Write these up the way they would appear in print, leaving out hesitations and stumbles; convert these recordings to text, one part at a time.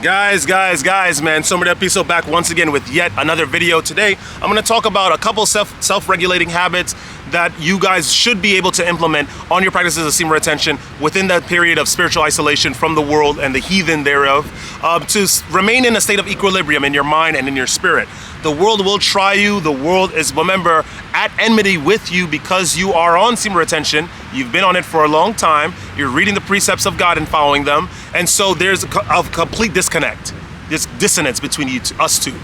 Guys, man, Semen episode back once again with yet another video. Today, I'm going to talk about a couple self-regulating habits that you guys should be able to implement on your practices of semen retention within that period of spiritual isolation from the world and the heathen thereof, to remain in a state of equilibrium in your mind and in your spirit. The world will try you. The world is, remember, at enmity with you because you are on semen retention. You've been on it for a long time. You're reading the precepts of God and following them. And so there's a complete disconnect. There's dissonance between us two.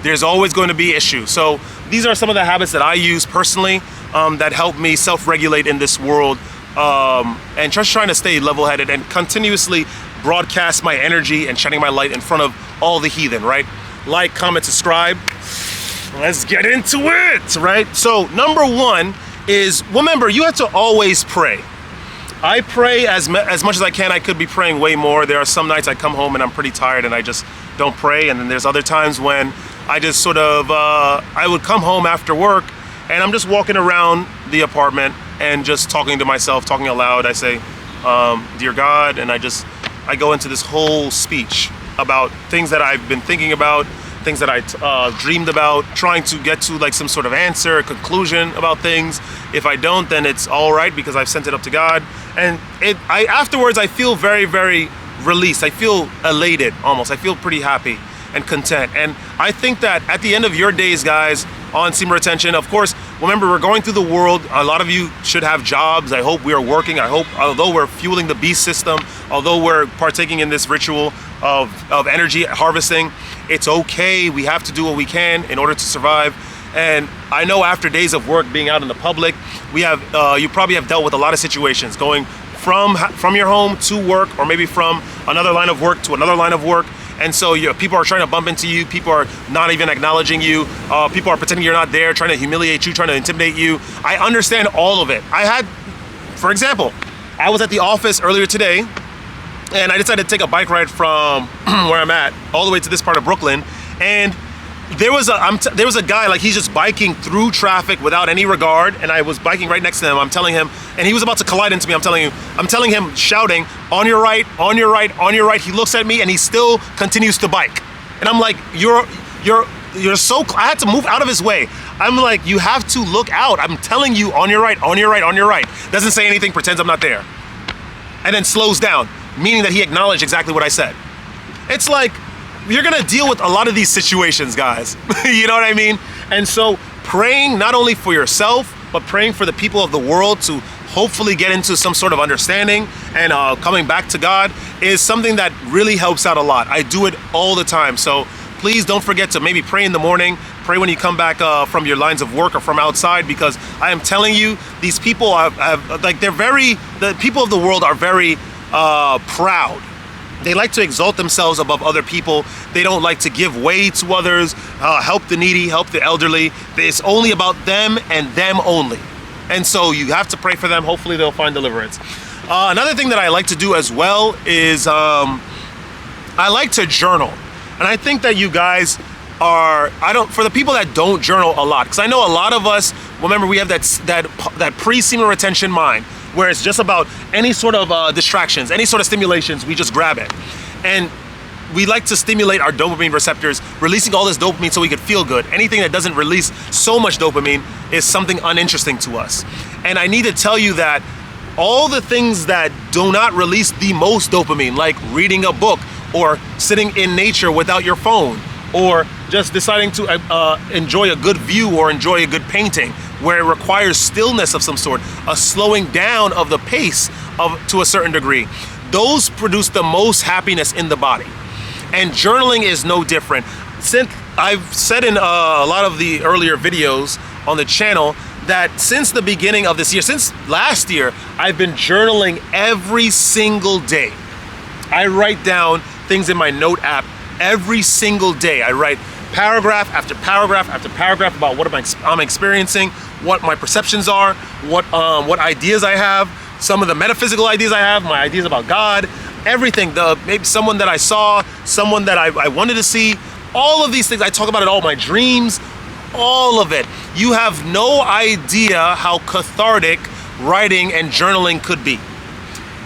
There's always going to be issues. So these are some of the habits that I use personally that help me self-regulate in this world, and just trying to stay level-headed and continuously broadcast my energy and shining my light in front of all the heathen, right? Like, comment, subscribe. Let's get into it, right? So number one is, remember, you have to always pray. I pray as much as I can. I could be praying way more. There are some nights I come home and I'm pretty tired and I just don't pray. And then there's other times when I just sort of, I would come home after work and I'm just walking around the apartment and just talking to myself, talking aloud. I say, dear God, and I go into this whole speech about things that I've been thinking about, things that I dreamed about, trying to get to like some sort of answer, conclusion about things. If I don't, then it's all right because I've sent it up to God. And afterwards, I feel very, very released. I feel elated almost. I feel pretty happy and content. And I think that at the end of your days, guys, on semen retention, of course, remember, we're going through the world. A lot of you should have jobs. I hope we are working. I hope, although we're fueling the beast system, although we're partaking in this ritual of energy harvesting, it's okay. We have to do what we can in order to survive. And I know after days of work, being out in the public, you probably have dealt with a lot of situations going from your home to work, or maybe from another line of work to another line of work. And so people are trying to bump into you. People are not even acknowledging you. People are pretending you're not there, trying to humiliate you, trying to intimidate you. I understand all of it. For example, I was at the office earlier today, and I decided to take a bike ride from where I'm at all the way to this part of Brooklyn. And there was a guy, like, he's just biking through traffic without any regard, and I was biking right next to him. I'm telling him, and he was about to collide into me. I'm telling him, shouting, on your right, on your right, on your right. He looks at me and he still continues to bike. And I'm like, you're so, I had to move out of his way. I'm like, you have to look out. I'm telling you, on your right, on your right, on your right. Doesn't say anything, pretends I'm not there. And then slows down, meaning that he acknowledged exactly what I said. It's like, you're gonna deal with a lot of these situations, guys. You know what I mean? And so praying not only for yourself, but praying for the people of the world to hopefully get into some sort of understanding and coming back to God is something that really helps out a lot. I do it all the time. So please don't forget to maybe pray in the morning, pray when you come back from your lines of work or from outside, because I am telling you, these people the people of the world are very proud. They like to exalt themselves above other people. They don't like to give way to others, help the needy, help the elderly. It's only about them and them only. And so you have to pray for them. Hopefully they'll find deliverance. Another thing that I like to do as well is I like to journal. And I think that you guys for the people that don't journal a lot, because I know a lot of us, remember, we have that pre-semen retention mind, where it's just about any sort of distractions, any sort of stimulations, we just grab it. And we like to stimulate our dopamine receptors, releasing all this dopamine so we could feel good. Anything that doesn't release so much dopamine is something uninteresting to us. And I need to tell you that all the things that do not release the most dopamine, like reading a book or sitting in nature without your phone, or just deciding to enjoy a good view or enjoy a good painting, where it requires stillness of some sort, a slowing down of the pace to a certain degree, those produce the most happiness in the body. And journaling is no different. Since I've said in a lot of the earlier videos on the channel that since the beginning of this year, since last year, I've been journaling every single day. I write down things in my note app every single day. I write paragraph after paragraph after paragraph about what I'm experiencing, what my perceptions are, what ideas I have, some of the metaphysical ideas I have, my ideas about God, everything. Maybe someone that I saw, someone that I wanted to see, all of these things. I talk about it all, my dreams, all of it. You have no idea how cathartic writing and journaling could be.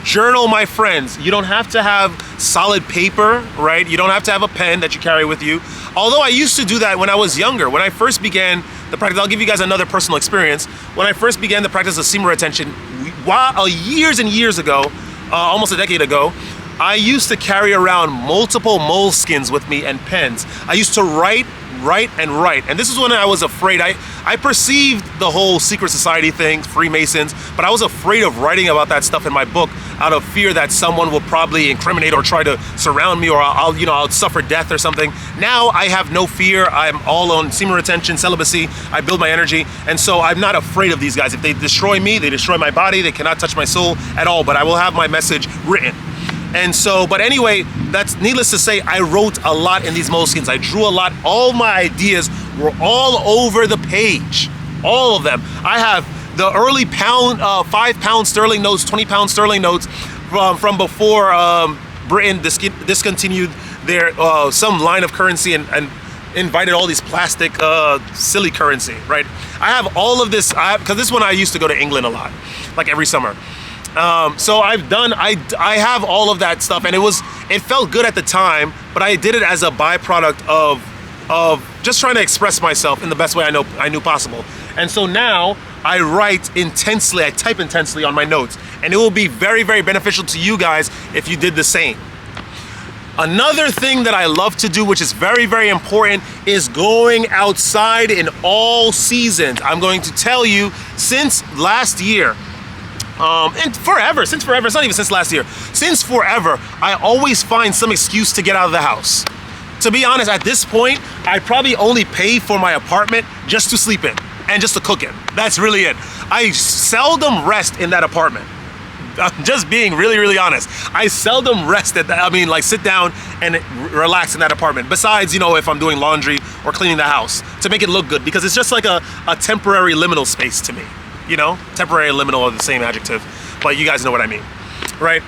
Journal, my friends. You don't have to have solid paper, right? You don't have to have a pen that you carry with you. Although I used to do that when I was younger. When I first began the practice, I'll give you guys another personal experience. When I first began the practice of semen retention, years and years ago, almost a decade ago, I used to carry around multiple moleskins with me and pens. I used to write. And this is when I was afraid. I perceived the whole secret society thing, Freemasons, but I was afraid of writing about that stuff in my book out of fear that someone will probably incriminate or try to surround me, or I'll suffer death or something. Now I have no fear. I'm all on semen retention, celibacy. I build my energy, and so I'm not afraid of these guys. If they destroy me, they destroy my body. They cannot touch my soul at all, but I will have my message written. And so, but anyway, that's needless to say, I wrote a lot in these moleskins. I drew a lot. All my ideas were all over the page, all of them. I have the early 5 pound sterling notes, 20 pound sterling notes from before Britain discontinued their some line of currency and invited all these plastic silly currency, right? I have all of this, because this is when I used to go to England a lot, like every summer. So I have all of that stuff, and it felt good at the time, but I did it as a byproduct of just trying to express myself in the best way I knew possible. And so now I write intensely, I type intensely on my notes, and it will be very, very beneficial to you guys if you did the same. Another thing that I love to do, which is very, very important, is going outside in all seasons. I'm going to tell you, since last year, and since forever, it's not even since last year, since forever, I always find some excuse to get out of the house. To be honest, at this point, I probably only pay for my apartment just to sleep in and just to cook in. That's really it. I seldom rest in that apartment. I'm just being really, really honest. I seldom rest at that. Like sit down and relax in that apartment. Besides, if I'm doing laundry or cleaning the house to make it look good, because it's just like a temporary liminal space to me. Temporary and liminal are the same adjective, but you guys know what I mean, right?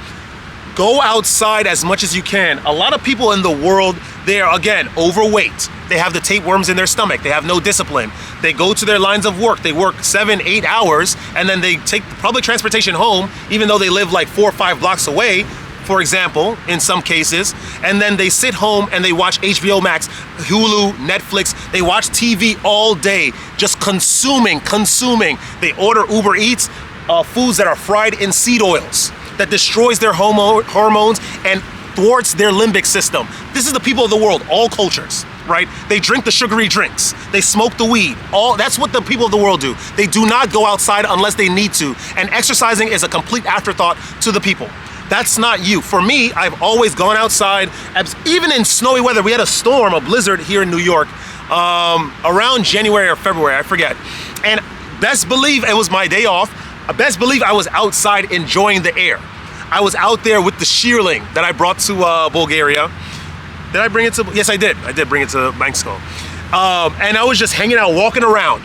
Go outside as much as you can. A lot of people in the world, they are, again, overweight. They have the tapeworms in their stomach. They have no discipline. They go to their lines of work. They work 7-8 hours, and then they take public transportation home, even though they live like 4 or 5 blocks away, for example, in some cases, and then they sit home and they watch HBO Max, Hulu, Netflix. They watch TV all day, just consuming. They order Uber Eats, foods that are fried in seed oils, that destroys their hormones and thwarts their limbic system. This is the people of the world, all cultures, right? They drink the sugary drinks. They smoke the weed. That's what the people of the world do. They do not go outside unless they need to. And exercising is a complete afterthought to the people. That's not you. For me, I've always gone outside, even in snowy weather. We had a storm, a blizzard here in New York, around January or February, I forget. And best believe it was my day off. Best believe I was outside enjoying the air. I was out there with the shearling that I brought to Bulgaria. Did I bring it to? Yes, I did. I did bring it to Mexico. And I was just hanging out, walking around,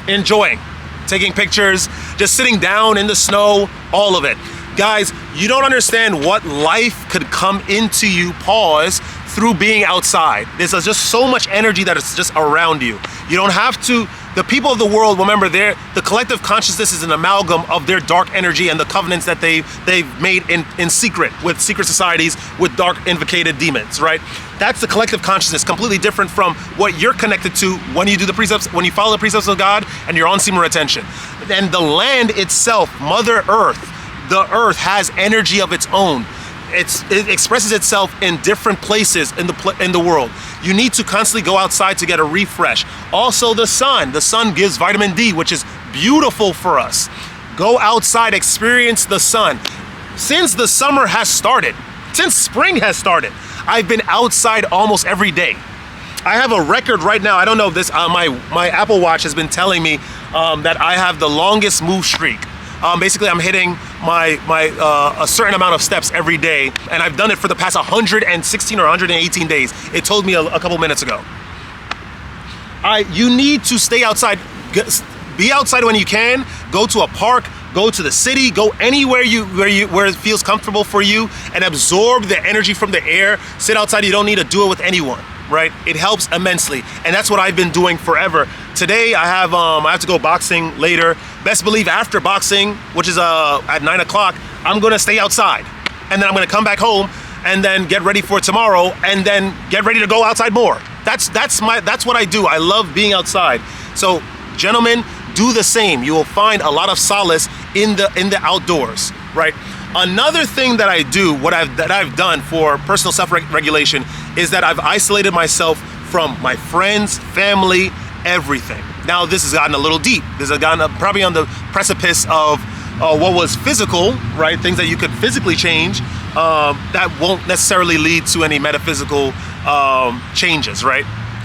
enjoying, taking pictures, just sitting down in the snow, all of it. Guys, you don't understand what life could come into you, through being outside. There's just so much energy that is just around you. You don't have to. The people of the world, remember, the collective consciousness is an amalgam of their dark energy and the covenants that they've made in secret with secret societies with dark invocated demons, right? That's the collective consciousness, completely different from what you're connected to when you do the precepts, when you follow the precepts of God and you're on semen retention. And the land itself, Mother Earth, the earth has energy of its own. It expresses itself in different places in the world. You need to constantly go outside to get a refresh. Also the sun gives vitamin D, which is beautiful for us. Go outside, experience the sun. Since the summer has started, since spring has started, I've been outside almost every day. I have a record right now. I don't know if this, my Apple Watch has been telling me that I have the longest move streak. Basically, I'm hitting a certain amount of steps every day, and I've done it for the past 116 or 118 days. It told me a couple minutes ago. You need to stay outside. Be outside when you can. Go to a park. Go to the city. Go anywhere where it feels comfortable for you, and absorb the energy from the air. Sit outside. You don't need to do it with anyone, right? It helps immensely, and that's what I've been doing forever. Today I have to go boxing later. Best believe after boxing, which is at 9 o'clock, I'm gonna stay outside. And then I'm gonna come back home and then get ready for tomorrow and then get ready to go outside more. That's what I do. I love being outside. So gentlemen, do the same. You will find a lot of solace in the outdoors, right? Another thing that I do, that I've done for personal self-regulation is that I've isolated myself from my friends, family, everything. Now this has gotten a little deep. This has gotten probably on the precipice of what was physical, right? Things that you could physically change that won't necessarily lead to any metaphysical changes, right?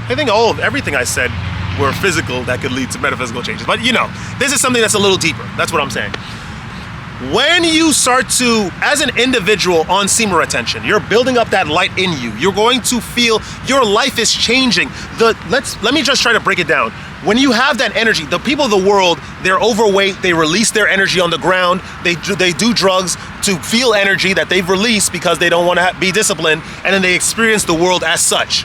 I think everything I said were physical that could lead to metaphysical changes. But you know, this is something that's a little deeper. That's what I'm saying. When you start to, as an individual on semen retention, you're building up that light in you. You're going to feel your life is changing. Let me just try to break it down. When you have that energy, the people of the world, they're overweight, they release their energy on the ground, they do drugs to feel energy that they've released because they don't want to be disciplined, and then they experience the world as such,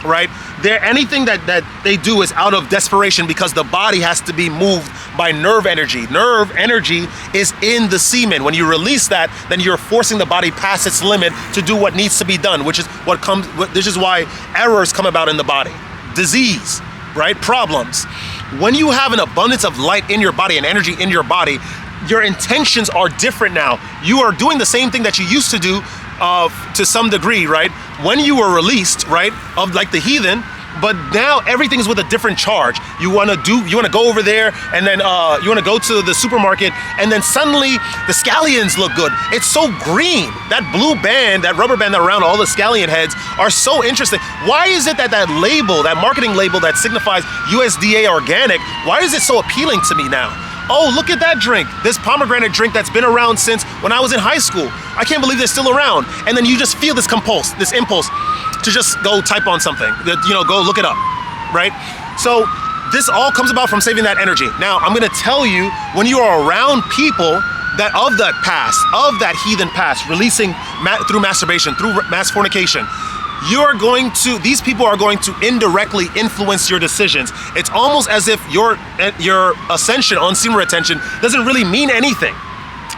right? Anything that they do is out of desperation because the body has to be moved by nerve energy. Nerve energy is in the semen. When you release that, then you're forcing the body past its limit to do what needs to be done, which is this is why errors come about in the body. Disease, right? Problems. When you have an abundance of light in your body and energy in your body, your intentions are different now. You are doing the same thing that you used to do to some degree, right? When you were released, right, of like the heathen, but now everything's with a different charge. You wanna go over there and then you wanna go to the supermarket and then suddenly the scallions look good. It's so green. That blue band, that rubber band around all the scallion heads are so interesting. Why is it that label, that marketing label that signifies USDA organic, why is it so appealing to me now? Oh, look at that drink. This pomegranate drink that's been around since when I was in high school. I can't believe they're still around. And then you just feel this impulse to just go type on something, go look it up, right? So this all comes about from saving that energy. Now, I'm gonna tell you, when you are around people that of that past, of that heathen past, releasing through masturbation, through mass fornication, these people are going to indirectly influence your decisions. It's almost as if your ascension on semen retention doesn't really mean anything,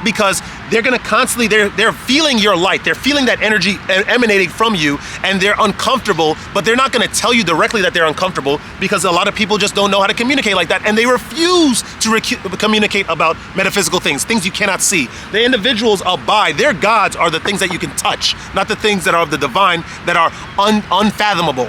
because they're gonna constantly, they're feeling your light, they're feeling that energy emanating from you, and they're uncomfortable, but they're not gonna tell you directly that they're uncomfortable, because a lot of people just don't know how to communicate like that, and they refuse to communicate about metaphysical things you cannot see. The individuals abide, their gods are the things that you can touch, not the things that are of the divine, that are unfathomable.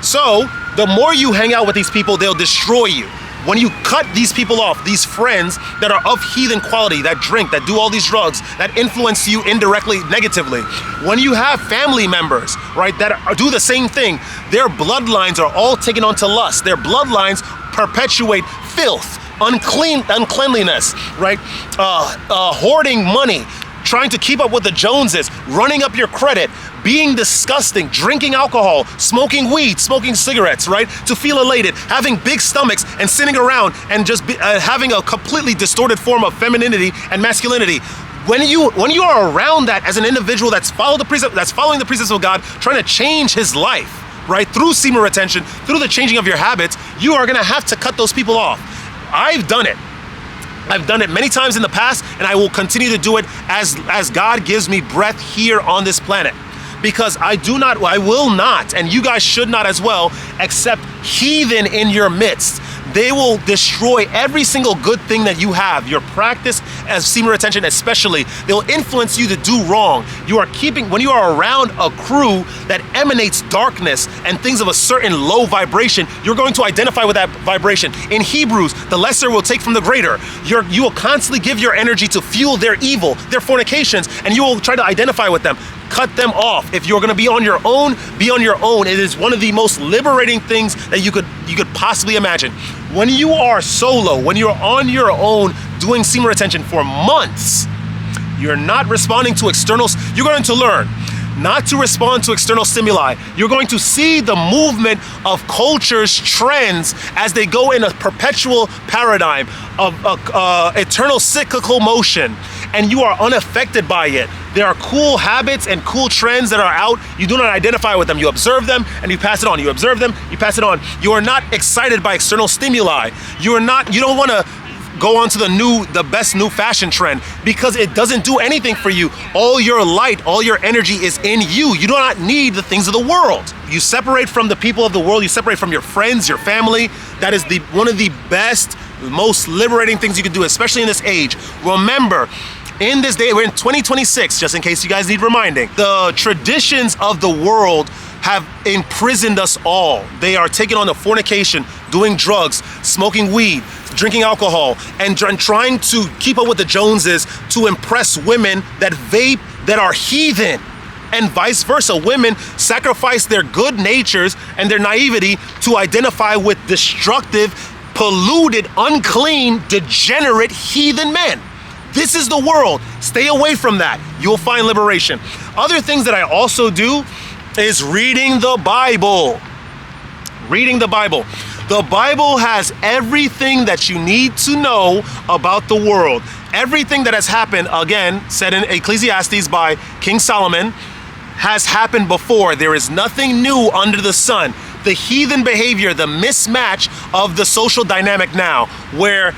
So, the more you hang out with these people, they'll destroy you. When you cut these people off, these friends that are of heathen quality, that drink, that do all these drugs, that influence you indirectly, negatively. When you have family members, right, that do the same thing, their bloodlines are all taken onto lust. Their bloodlines perpetuate filth, uncleanliness, right? Hoarding money, trying to keep up with the Joneses, running up your credit, being disgusting, drinking alcohol, smoking weed, smoking cigarettes, right? To feel elated, having big stomachs and sitting around and just having a completely distorted form of femininity and masculinity. When you are around that as an individual that's following the precepts of God, trying to change his life, right? Through semen retention, through the changing of your habits, you are gonna have to cut those people off. I've done it. I've done it many times in the past, and I will continue to do it as God gives me breath here on this planet. Because I will not, and you guys should not as well, accept heathen in your midst. They will destroy every single good thing that you have. Your practice as semen retention especially, they'll influence you to do wrong. When you are around a crew that emanates darkness and things of a certain low vibration, you're going to identify with that vibration. In Hebrews, the lesser will take from the greater. You will constantly give your energy to fuel their evil, their fornications, and you will try to identify with them. Cut them off. If you're gonna be on your own, be on your own. It is one of the most liberating things that you could possibly imagine. When you are solo, when you're on your own doing semen retention for months, you're not responding to externals. You're going to learn not to respond to external stimuli. You're going to see the movement of culture's trends as they go in a perpetual paradigm of eternal cyclical motion, and you are unaffected by it. There are cool habits and cool trends that are out. You do not identify with them. You observe them and you pass it on. You observe them, you pass it on. You are not excited by external stimuli. You don't want to go on to the best new fashion trend, because it doesn't do anything for you. All your light, all your energy is in you. You do not need the things of the world. You separate from the people of the world, you separate from your friends, your family. That is one of the best, most liberating things you can do, especially in this age. Remember, in this day, we're in 2026, just in case you guys need reminding, the traditions of the world have imprisoned us all. They are taking on the fornication, doing drugs, smoking weed, drinking alcohol, and trying to keep up with the Joneses to impress women that vape, that are heathen. And vice versa. Women sacrifice their good natures and their naivety to identify with destructive, polluted, unclean, degenerate, heathen men. This is the world. Stay away from that. You'll find liberation. Other things that I also do is reading the Bible. Reading the Bible. The Bible has everything that you need to know about the world. Everything that has happened, again, said in Ecclesiastes by King Solomon, has happened before. There is nothing new under the sun. The heathen behavior, the mismatch of the social dynamic now, where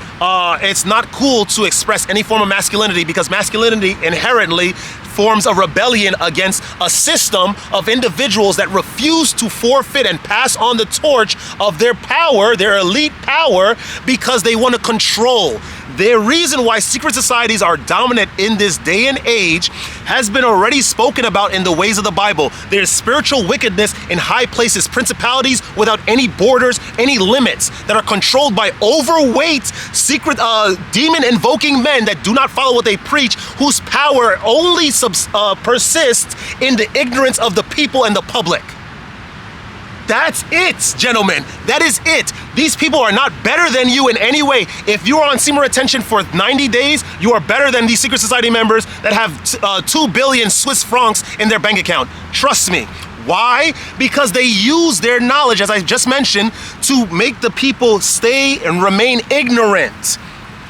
it's not cool to express any form of masculinity, because masculinity inherently forms a rebellion against a system of individuals that refuse to forfeit and pass on the torch of their power, their elite power, because they want to control. The reason why secret societies are dominant in this day and age has been already spoken about in the ways of the Bible. There's spiritual wickedness in high places, principalities without any borders, any limits, that are controlled by overweight, secret, demon-invoking men that do not follow what they preach, whose power only persists in the ignorance of the people and the public. That's it, gentlemen. That is it. These people are not better than you in any way. If you are on Semen retention for 90 days, you are better than these secret society members that have 2 billion Swiss francs in their bank account. Trust me. Why? Because they use their knowledge, as I just mentioned, to make the people stay and remain ignorant,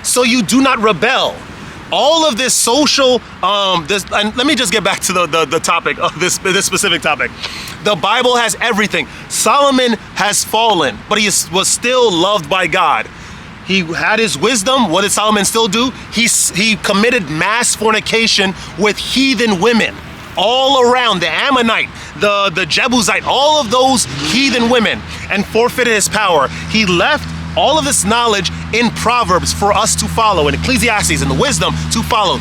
so you do not rebel. All of this social, and let me just get back to the topic of this specific topic. The Bible has everything. Solomon has fallen, but he was still loved by God. He had his wisdom. What did Solomon still do? He committed mass fornication with heathen women all around, the Ammonite, the Jebusite, all of those heathen women, and forfeited his power. He left all of this knowledge in Proverbs for us to follow, in Ecclesiastes, and the wisdom to follow.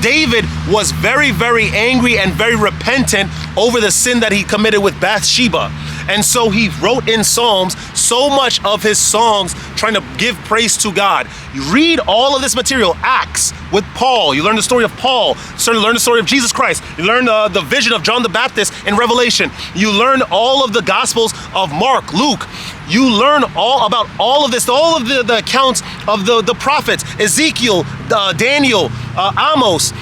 David was very, very angry and very repentant over the sin that he committed with Bathsheba. And so he wrote in Psalms so much of his songs trying to give praise to God. You read all of this material, Acts with Paul. You learn the story of Paul. You learn the story of Jesus Christ. You learn the vision of John the Baptist in Revelation. You learn all of the Gospels of Mark, Luke. You learn all about all of this, all of the accounts of the prophets, Ezekiel, Daniel, Amos,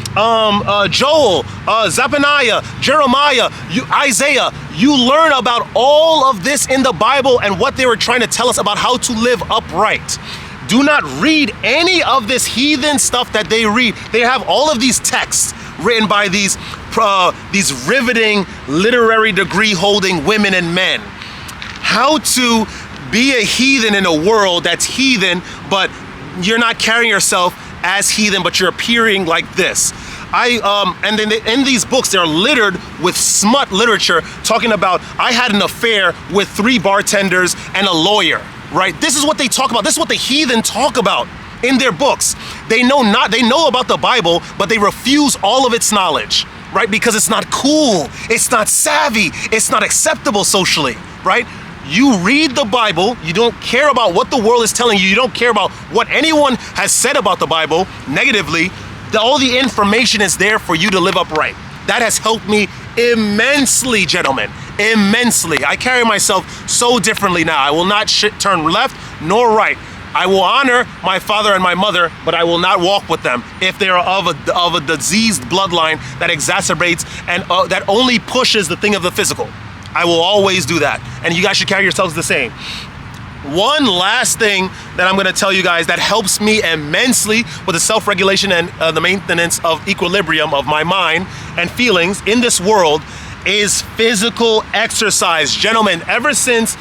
Joel, Zephaniah, Jeremiah, Isaiah. You learn about all of this in the Bible and what they were trying to tell us about how to live upright. Do not read any of this heathen stuff that they read. They have all of these texts written by these riveting literary degree holding women and men. How to be a heathen in a world that's heathen, but you're not carrying yourself as heathen, but you're appearing like this. And then in these books, they're littered with smut literature talking about, I had an affair with 3 bartenders and a lawyer, right? This is what they talk about. This is what the heathen talk about in their books. They know about the Bible, but they refuse all of its knowledge, right? Because it's not cool, it's not savvy, it's not acceptable socially, right? You read the Bible, you don't care about what the world is telling you, you don't care about what anyone has said about the Bible negatively. All the information is there for you to live upright. That has helped me immensely, gentlemen, immensely. I carry myself so differently now. I will not turn left nor right. I will honor my father and my mother, but I will not walk with them if they are of a diseased bloodline that exacerbates and that only pushes the thing of the physical. I will always do that. And you guys should carry yourselves the same. One last thing that I'm gonna tell you guys that helps me immensely with the self-regulation and the maintenance of equilibrium of my mind and feelings in this world is physical exercise. Gentlemen, ever since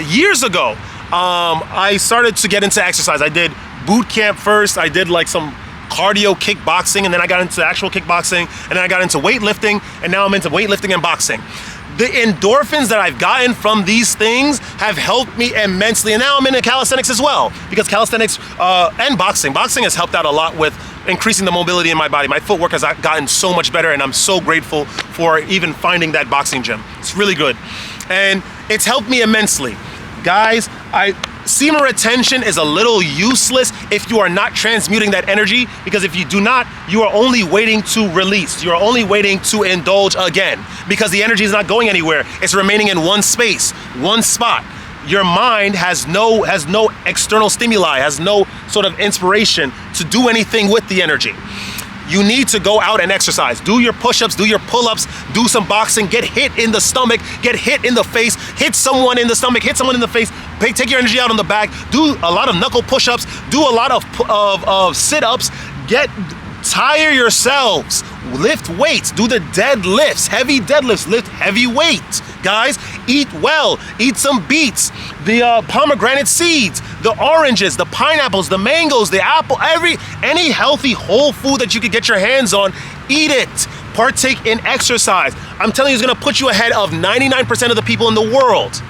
years ago, I started to get into exercise. I did boot camp first. I did like some cardio kickboxing, and then I got into actual kickboxing, and then I got into weightlifting, and now I'm into weightlifting and boxing. The endorphins that I've gotten from these things have helped me immensely. And now I'm into calisthenics as well, because calisthenics and boxing has helped out a lot with increasing the mobility in my body. My footwork has gotten so much better, and I'm so grateful for even finding that boxing gym. It's really good. And it's helped me immensely. Guys, semen retention is a little useless if you are not transmuting that energy, because if you do not, you are only waiting to release. You are only waiting to indulge again, because the energy is not going anywhere. It's remaining in one space, one spot. Your mind has no external stimuli, has no sort of inspiration to do anything with the energy. You need to go out and exercise. Do your push-ups, do your pull-ups, do some boxing, get hit in the stomach, get hit in the face, hit someone in the stomach, hit someone in the face, take your energy out on the back, do a lot of knuckle push-ups, do a lot of sit-ups, tire yourselves, lift weights, do the deadlifts, heavy deadlifts, lift heavy weight. Guys, eat well, eat some beets, the pomegranate seeds, the oranges, the pineapples, the mangoes, the apple, any healthy whole food that you could get your hands on, eat it. Partake in exercise. I'm telling you, it's gonna put you ahead of 99% of the people in the world.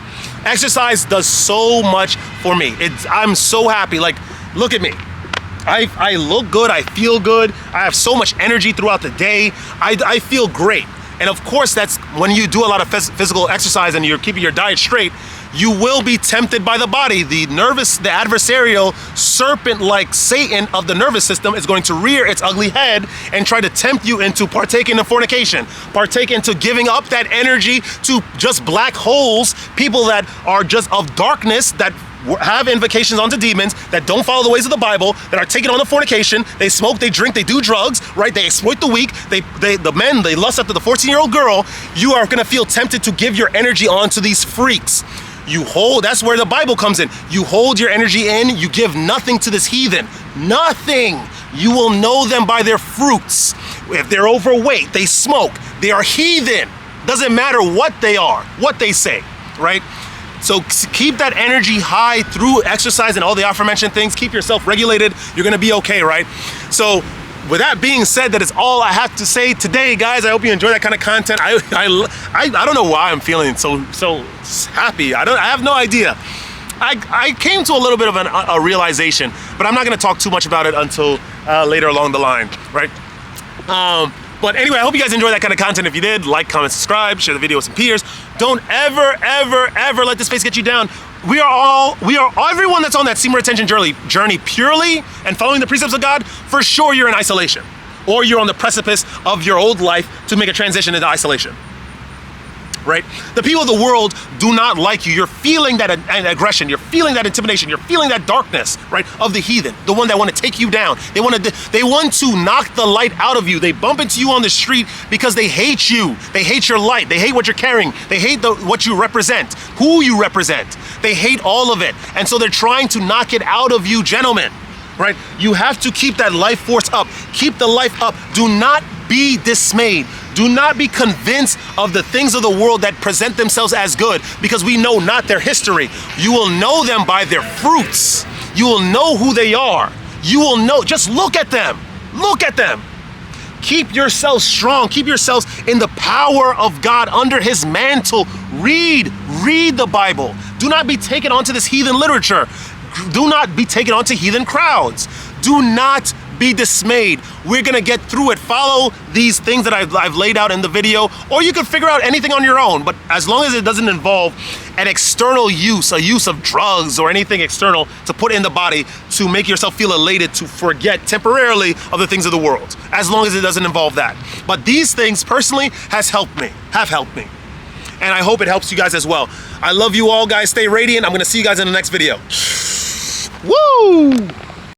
Exercise does so much for me. I'm so happy. Like, look at me. I look good, I feel good, I have so much energy throughout the day, I feel great. And of course, that's when you do a lot of physical exercise and you're keeping your diet straight, you will be tempted by the body. The adversarial serpent-like Satan of the nervous system is going to rear its ugly head and try to tempt you into partaking in fornication, partake into giving up that energy to just black holes, people that are just of darkness, that have invocations onto demons, that don't follow the ways of the Bible, that are taking on the fornication. They smoke, they drink, they do drugs, right? They exploit the weak. The men, they lust after the 14-year-old girl. You are gonna feel tempted to give your energy on to these freaks. That's where the Bible comes in. You hold your energy in, you give nothing to this heathen. Nothing. You will know them by their fruits. If they're overweight, they smoke, they are heathen. Doesn't matter what they are, what they say, right? So keep that energy high through exercise and all the aforementioned things. Keep yourself regulated. You're gonna be okay, right? So with that being said, that is all I have to say today, guys. I hope you enjoy that kind of content. I don't know why I'm feeling so happy. I have no idea. I came to a little bit of a realization, but I'm not gonna talk too much about it until later along the line, right? But anyway, I hope you guys enjoy that kind of content. If you did, like, comment, subscribe, share the video with some peers. Don't ever let this face get you down. Everyone that's on that semen retention journey purely and following the precepts of God, for sure you're in isolation. Or you're on the precipice of your old life to make a transition into isolation. Right? The people of the world do not like you. You're feeling that aggression, you're feeling that intimidation, you're feeling that darkness, right, of the heathen, the one that want to take you down. They want to knock the light out of you. They bump into you on the street because they hate you. They hate your light. They hate what you're carrying. They hate what you represent, who you represent. They hate all of it. And so they're trying to knock it out of you, gentlemen, right? You have to keep that life force up. Keep the life up. Do not be dismayed. Do not be convinced of the things of the world that present themselves as good, because we know not their history. You will know them by their fruits. You will know who they are. You will know, just look at them. Look at them. Keep yourselves strong. Keep yourselves in the power of God under his mantle. Read the Bible. Do not be taken onto this heathen literature. Do not be taken onto heathen crowds. Do not be dismayed. We're gonna get through it. Follow these things that I've laid out in the video, or you can figure out anything on your own, but as long as it doesn't involve an external use, a use of drugs or anything external to put in the body to make yourself feel elated, to forget temporarily of the things of the world, as long as it doesn't involve that. But these things personally have helped me, and I hope it helps you guys as well. I love you all, guys. Stay radiant. I'm gonna see you guys in the next video. Woo!